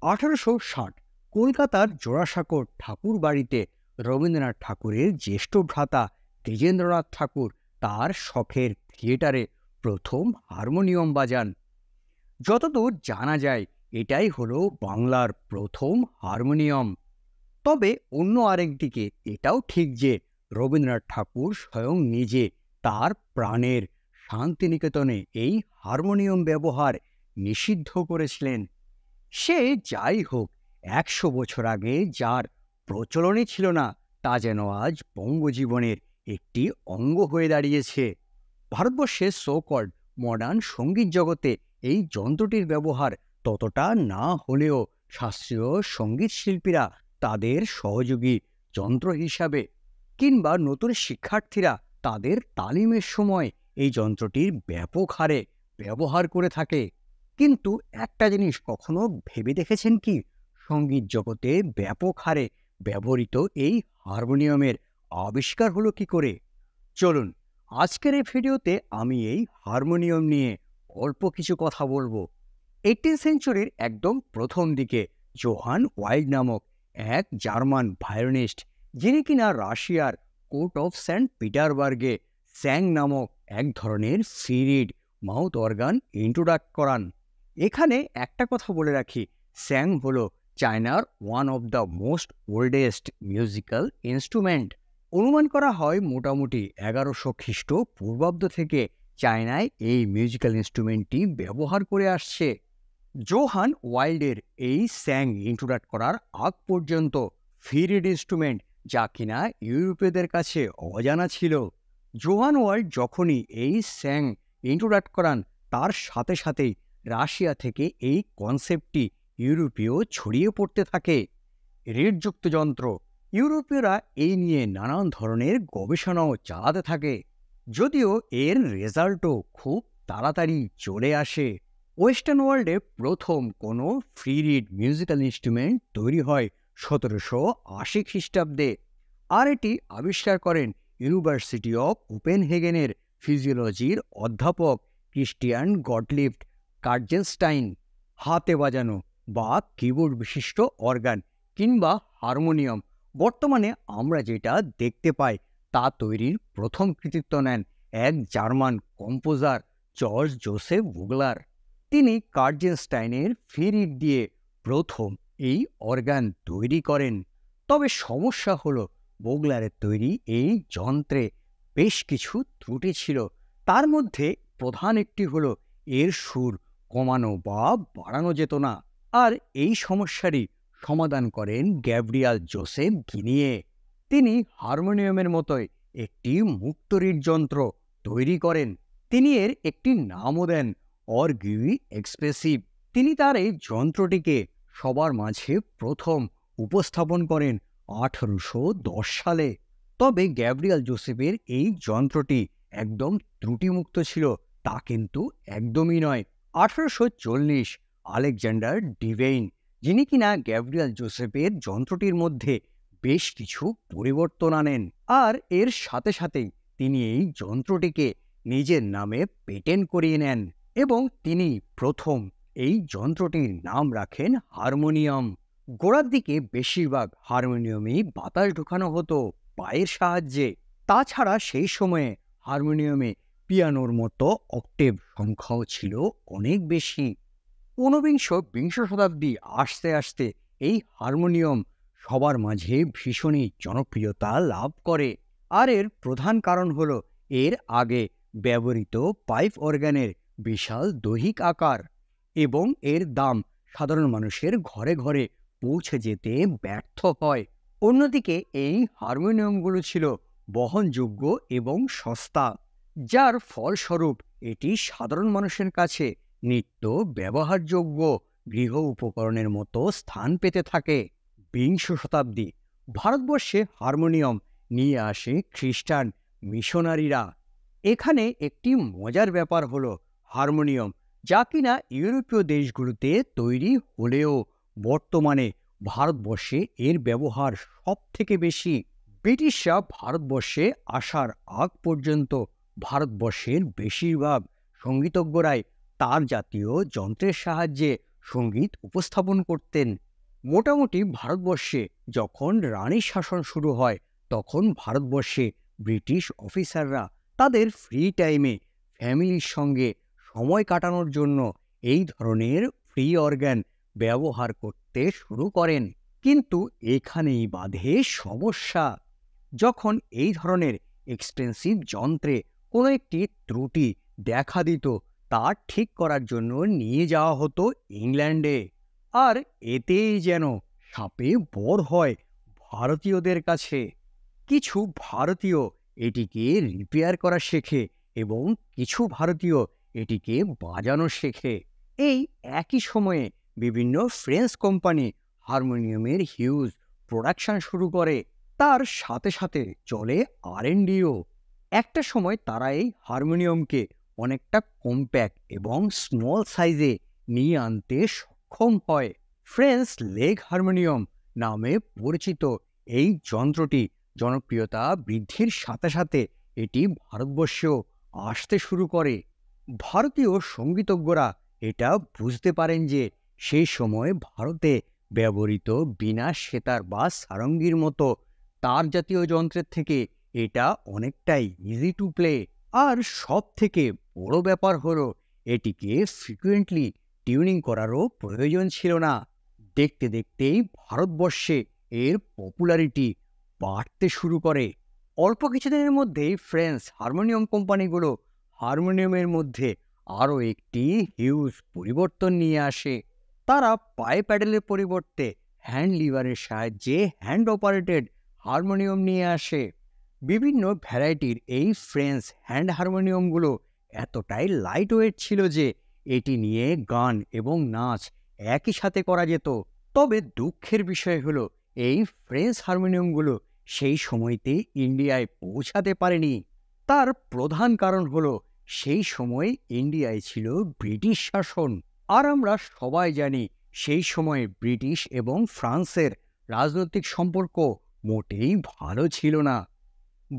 1860 কলকাতার জোড়াসাঁকোর ঠাকুর বাড়িতে রবীন্দ্রনাথ ঠাকুরের জ্যেষ্ঠ ভ্রাতা দ্বিজেন্দ্রনাথ ঠাকুর তার শখের থিয়েটারে প্রথম হারমোনিয়াম বাজান। যতদূর জানা যায় এটাই হলো বাংলার প্রথম হারমোনিয়াম। তবে অন্য আরেক দিকে এটাও ঠিক যে রবীন্দ্রনাথ ঠাকুর স্বয়ং নিজে তার প্রাণের শান্তিনিকেতনে এই হারমোনিয়াম ব্যবহার নিষিদ্ধ করেছিলেন। সে যাই হোক, 100 বছর আগে যার প্রচলনই ছিল না তা যেন আজ বঙ্গজীবনের একটি অঙ্গ হয়ে দাঁড়িয়েছে। ভারতবর্ষের সো-কল্ড মডার্ন সঙ্গীত জগতে এই যন্ত্রটির ব্যবহার ততটা না হলেও শাস্ত্রীয় সঙ্গীত শিল্পীরা তাদের সহযোগী যন্ত্র হিসাবে কিংবা নতুন শিক্ষার্থীরা তাদের তালিমের সময় এই যন্ত্রটির ব্যাপক হারে ব্যবহার করে থাকে। কিন্তু একটা জিনিস কখনো ভেবে দেখেছেন কি, সঙ্গীত জগতে ব্যাপক হারে ব্যবহৃত এই হারমোনিয়ামের আবিষ্কার হলো কি করে? চলুন আজকের এই ভিডিওতে আমি এই হারমোনিয়াম নিয়ে অল্প কিছু কথা বলবো। 18 সেঞ্চুরির একদম প্রথম দিকে জোহান ওয়াইল্ড নামক এক জার্মান ভায়োলিনিস্ট, যিনি কিনা রাশিয়ার কোর্ট অফ সেন্ট পিটারবার্গে স্যাং নামক এক ধরনের সিরিড মাউথ অর্গান ইন্ট্রোডাক্ট করান। এখানে একটা কথা বলে রাখি, স্যাং হলো চায়নার one of the most oldest musical instrument. অনুমান করা হয় মোটামুটি 1100 খ্রিস্ট পূর্বাব্দ থেকে চায়নায় এই মিউজিক্যাল ইনস্ট্রুমেন্টটি ব্যবহার করে আসছে। জোহান ওয়াইল্ডের এই স্যাং ইন্ট্রোডাক্ট করার আগ পর্যন্ত ফিরিড ইনস্ট্রুমেন্ট যা কিনা ইউরোপীয়দের কাছে অজানা ছিল। জোহান ওয়াইল্ড যখনই এই স্যাং ইন্ট্রোডাক্ট করান তার সাথে সাথেই রাশিয়া থেকে এই কনসেপ্টটি ইউরোপীয় ছড়িয়ে পড়তে থাকে। রিডযুক্ত যন্ত্র, ইউরোপীয়রা এই নিয়ে নানান ধরনের গবেষণাও চালাতে থাকে, যদিও এর রেজাল্টও খুব তাড়াতাড়ি চলে আসে। ওয়েস্টার্ন ওয়ার্ল্ডে প্রথম কোনো ফ্রি রিড মিউজিক্যাল ইনস্ট্রুমেন্ট তৈরি হয় 1780 খ্রিস্টাব্দে, আর এটি আবিষ্কার করেন ইউনিভার্সিটি অফ কোপেনহেগেনের ফিজিওলজির অধ্যাপক ক্রিস্টিয়ান গটলিব কার্জেনস্টাইন। হাতে বাজানো বা কিবোর্ড বিশিষ্ট অর্গান কিংবা হারমোনিয়াম বর্তমানে আমরা যেটা দেখতে পাই তা তৈরির প্রথম কৃতিত্ব নেন এক জার্মান কম্পোজার জর্জ জোসেফ ভোগলার। তিনি কার্জেনস্টাইনের ফিরিড দিয়ে প্রথম এই অর্গান তৈরি করেন। তবে সমস্যা হলো ভোগলারের তৈরি এই যন্ত্রে বেশ কিছু ত্রুটি ছিল। তার মধ্যে প্রধান একটি হলো এর সুর কমানো বা বাড়ানো যেত না, আর এই সমস্যারই সমাধান করেন গ্যাব্রিয়াল জোসেফ গিনিয়ে। তিনি হারমোনিয়ামের মতোই একটি মুক্ত রিড যন্ত্র তৈরি করেন। তিনি এর একটি নামও দেন অর্গুই এক্সপ্রেসিভ। তিনি তার এই যন্ত্রটিকে সবার মাঝে প্রথম উপস্থাপন করেন 1810 সালে। তবে গ্যাব্রিয়াল জোসেফের এই যন্ত্রটি একদম ত্রুটিমুক্ত ছিল তা কিন্তু একদমই নয়। 1840 আলেকজান্ডার ডিভেইন, যিনি কিনা গ্যাব্রিয়াল জোসেফের যন্ত্রটির মধ্যে বেশ কিছু পরিবর্তন আনেন, আর এর সাথে সাথেই তিনি এই যন্ত্রটিকে নিজের নামে পেটেন্ট করিয়ে নেন এবং তিনি প্রথম এই যন্ত্রটির নাম রাখেন হারমোনিয়াম। গোড়ার দিকে বেশিরভাগ হারমোনিয়ামই বাতাস ঢোকানো হতো পায়ের সাহায্যে। তাছাড়া সেই সময়ে হারমোনিয়ামে পিয়ানোর মতো অক্টেভ সংখ্যাও ছিল অনেক বেশি। ঊনবিংশ শতাব্দী আসতে আসতে এই হারমোনিয়াম সবার মাঝে ভীষণই জনপ্রিয়তা লাভ করে, আর এর প্রধান কারণ হলো এর আগে ব্যবহৃত পাইপ অর্গানের বিশাল দৈহিক আকার এবং এর দাম সাধারণ মানুষের ঘরে ঘরে পৌঁছে যেতে ব্যর্থ হয়। অন্যদিকে এই হারমোনিয়ামগুলো ছিল বহনযোগ্য এবং সস্তা, যার ফলস্বরূপ এটি সাধারণ মানুষের কাছে নিত্য ব্যবহারযোগ্য গৃহ উপকরণের মতো স্থান পেতে থাকে। বিংশ শতাব্দী ভারতবর্ষে হারমোনিয়াম নিয়ে আসে খ্রিস্টান মিশনারিরা। এখানে একটি মজার ব্যাপার হলো হারমোনিয়াম যা কিনা ইউরোপীয় দেশগুলোতে তৈরি হলেও বর্তমানে ভারতবর্ষে এর ব্যবহার সব থেকে বেশি। ব্রিটিশরা ভারতবর্ষে আসার আগ পর্যন্ত ভারতবর্ষের বেশিরভাগ সঙ্গীতজ্ঞরাই তার জাতীয় যন্ত্রের সাহায্যে সঙ্গীত উপস্থাপন করতেন। মোটামুটি ভারতবর্ষে যখন রানীর শাসন শুরু হয়, তখন ভারতবর্ষে ব্রিটিশ অফিসাররা তাদের ফ্রি টাইমে ফ্যামিলির সঙ্গে সময় কাটানোর জন্য এই ধরনের ফ্রি অর্গান ব্যবহার করতে শুরু করেন। কিন্তু এখানেই বাধে সমস্যা। যখন এই ধরনের এক্সপেন্সিভ যন্ত্রে কোনো একটি ত্রুটি দেখা দিত, তা ঠিক করার জন্য নিয়ে যাওয়া হতো ইংল্যান্ডে। আর এতেই যেন সাপে বর হয় ভারতীয়দের কাছে। কিছু ভারতীয় এটিকে রিপেয়ার করা শেখে এবং কিছু ভারতীয় এটিকে বাজানো শেখে। এই একই সময়ে বিভিন্ন ফ্রেঞ্চ কোম্পানি হারমোনিয়ামের হিউজ প্রোডাকশন শুরু করে। তার সাথে সাথে চলে R&Dও। একটা সময় তারা এই হারমোনিয়ামকে অনেকটা কম্প্যাক্ট এবং স্মল সাইজে নিয়ে আনতে সক্ষম হয়। ফ্রেঞ্চ লেগ হারমোনিয়াম নামে পরিচিত এই যন্ত্রটি জনপ্রিয়তা বৃদ্ধির সাথে সাথে এটি ভারতবর্ষেও আসতে শুরু করে। ভারতীয় সঙ্গীতজ্ঞরা এটা বুঝতে পারেন যে সেই সময় ভারতে ব্যবহৃত বীণা, সেতার বা সারঙ্গীর মতো তার জাতীয় যন্ত্রের থেকে এটা অনেকটাই ইজি টু প্লে। আর সব থেকে বড় ব্যাপার হলো এটিকে ফ্রিকুয়েন্টলি টিউনিং করারও প্রয়োজন ছিল না। দেখতে দেখতেই ভারতবর্ষে এর পপুলারিটি বাড়তে শুরু করে। অল্প কিছুদিনের মধ্যেই ফ্রেঞ্চ হারমোনিয়াম কোম্পানিগুলো হারমোনিয়ামের মধ্যে আরও একটি হিউজ পরিবর্তন নিয়ে আসে। তারা পায়ে প্যাডেলের পরিবর্তে হ্যান্ড লিভারের সাহায্যে হ্যান্ড অপারেটেড হারমোনিয়াম নিয়ে আসে। বিভিন্ন ভ্যারাইটির এই ফ্রেঞ্চ হ্যান্ড হারমোনিয়ামগুলো এতটাই লাইট ওয়েট ছিল যে এটি নিয়ে গান এবং নাচ একই সাথে করা যেত। তবে দুঃখের বিষয় হলো এই ফ্রেঞ্চ হারমোনিয়ামগুলো সেই সময়তে ইন্ডিয়ায় পৌঁছাতে পারেনি। তার প্রধান কারণ হলো সেই সময় ইন্ডিয়ায় ছিল ব্রিটিশ শাসন। আর আমরা সবাই জানি সেই সময় ব্রিটিশ এবং ফ্রান্সের রাজনৈতিক সম্পর্ক মোটেই ভালো ছিল না।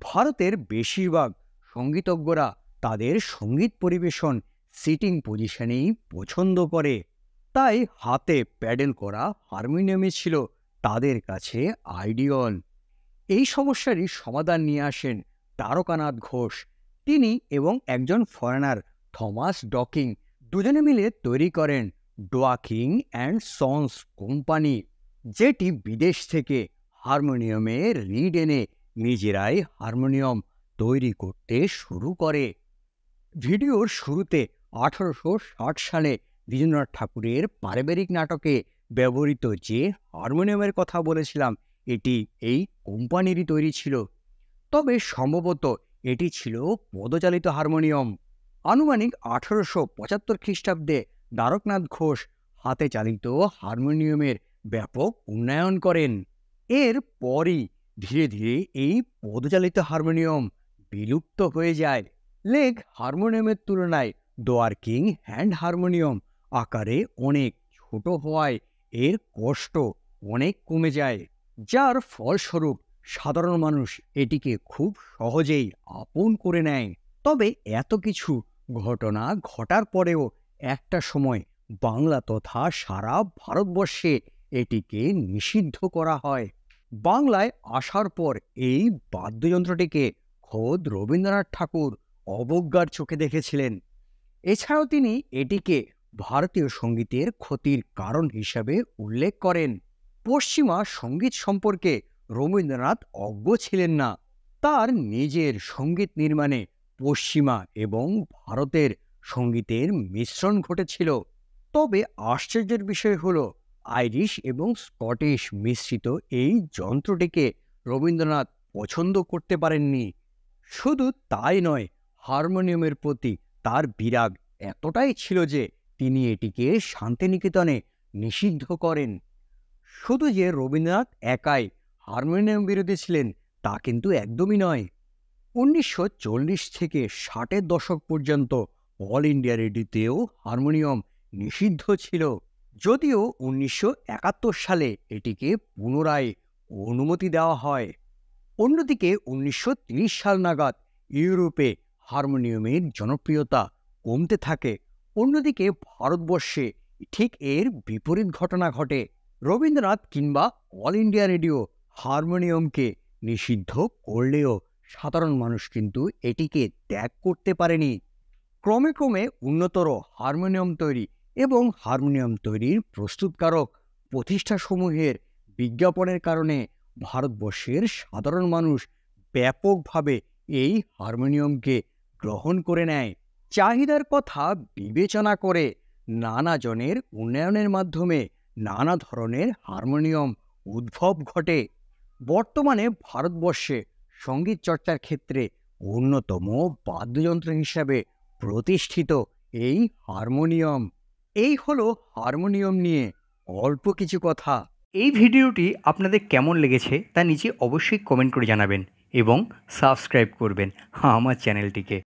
ভারতের বেশিরভাগ সঙ্গীতজ্ঞরা তাদের সঙ্গীত পরিবেশন সিটিং পজিশনেই পছন্দ করে। তাই হাতে প্যাডেল করা হারমোনিয়ামই ছিল তাদের কাছে আইডিয়াল। এই সমস্যারই সমাধান নিয়ে আসেন তারকানাথ ঘোষ। তিনি এবং একজন ফরেনার থমাস ডকিং দুজনে মিলে তৈরি করেন ডোয়াকিং অ্যান্ড সন্স কোম্পানি, যেটি বিদেশ থেকে হারমোনিয়ামের রিড এনে নিজেরাই হারমোনিয়াম তৈরি করতে শুরু করে। ভিডিওর শুরুতে 1860 সালে দ্বিজেন্দ্রনাথ ঠাকুরের পারিবারিক নাটকে ব্যবহৃত যে হারমোনিয়ামের কথা বলেছিলাম, এটি এই কোম্পানিরই তৈরি ছিল। তবে সম্ভবত এটি ছিল পদচালিত হারমোনিয়াম। আনুমানিক 1875 খ্রিস্টাব্দে দ্বারকনাথ ঘোষ হাতে চালিত হারমোনিয়ামের ব্যাপক উন্নয়ন করেন। এর পরই ধীরে ধীরে এই পদচালিত হারমোনিয়াম বিলুপ্ত হয়ে যায়। লেগ হারমোনিয়ামের তুলনায় ডোয়ার্কিং হ্যান্ড হারমোনিয়াম আকারে অনেক ছোট হওয়ায় এর কষ্ট অনেক কমে যায়, যার ফলস্বরূপ সাধারণ মানুষ এটিকে খুব সহজেই আপন করে নেয়। তবে এত কিছু ঘটনা ঘটার পরেও একটা সময় বাংলা তথা সারা ভারতবর্ষে এটিকে নিষিদ্ধ করা হয়। বাংলায় আসার পর এই বাদ্যযন্ত্রটিকে খোদ রবীন্দ্রনাথ ঠাকুর অবজ্ঞার চোখে দেখেছিলেন। এছাড়াও তিনি এটিকে ভারতীয় সঙ্গীতের ক্ষতির কারণ হিসাবে উল্লেখ করেন। পশ্চিমা সঙ্গীত সম্পর্কে রবীন্দ্রনাথ অজ্ঞ ছিলেন না। তার নিজের সঙ্গীত নির্মাণে পশ্চিমা এবং ভারতের সঙ্গীতের মিশ্রণ ঘটেছিল। তবে আশ্চর্যের বিষয় হলো আইরিশ এবং স্কটিশ মিশ্রিত এই যন্ত্রটিকে রবীন্দ্রনাথ পছন্দ করতে পারেননি। শুধু তাই নয়, হারমোনিয়ামের প্রতি তার বিরাগ এতটাই ছিল যে তিনি এটিকে শান্তিনিকেতনে নিষিদ্ধ করেন। শুধু যে রবীন্দ্রনাথ একাই হারমোনিয়াম বিরোধী ছিলেন তা কিন্তু একদমই নয়। 1940 থেকে 60-এর দশক পর্যন্ত অল ইন্ডিয়া রেডিওতেও হারমোনিয়াম নিষিদ্ধ ছিল, যদিও 1971 সালে এটিকে পুনরায় অনুমতি দেওয়া হয়। অন্যদিকে 1930 সাল নাগাদ ইউরোপে হারমোনিয়ামের জনপ্রিয়তা কমতে থাকে। অন্যদিকে ভারতবর্ষে ঠিক এর বিপরীত ঘটনা ঘটে। রবীন্দ্রনাথ কিংবা অল ইন্ডিয়া রেডিও হারমোনিয়ামকে নিষিদ্ধ করলেও সাধারণ মানুষ কিন্তু এটিকে ত্যাগ করতে পারেনি। ক্রমে ক্রমে উন্নতর হারমোনিয়াম তৈরি এবং হারমোনিয়াম তৈরির প্রস্তুতকারক প্রতিষ্ঠাসমূহের বিজ্ঞাপনের কারণে ভারতবর্ষের সাধারণ মানুষ ব্যাপকভাবে এই হারমোনিয়ামকে গ্রহণ করে নেয়। চাহিদার কথা বিবেচনা করে নানা জনের উন্নয়নের মাধ্যমে নানা ধরনের হারমোনিয়াম উদ্ভব ঘটে। বর্তমানে ভারতবর্ষে সঙ্গীত চর্চার ক্ষেত্রে অন্যতম বাদ্যযন্ত্র হিসাবে প্রতিষ্ঠিত এই হারমোনিয়াম। এই হলো হারমোনিয়াম নিয়ে অল্প কিছু কথা। এই ভিডিওটি আপনাদের কেমন লেগেছে তা নিচে অবশ্যই কমেন্ট করে জানাবেন এবং সাবস্ক্রাইব করবেন আমার চ্যানেলটিকে।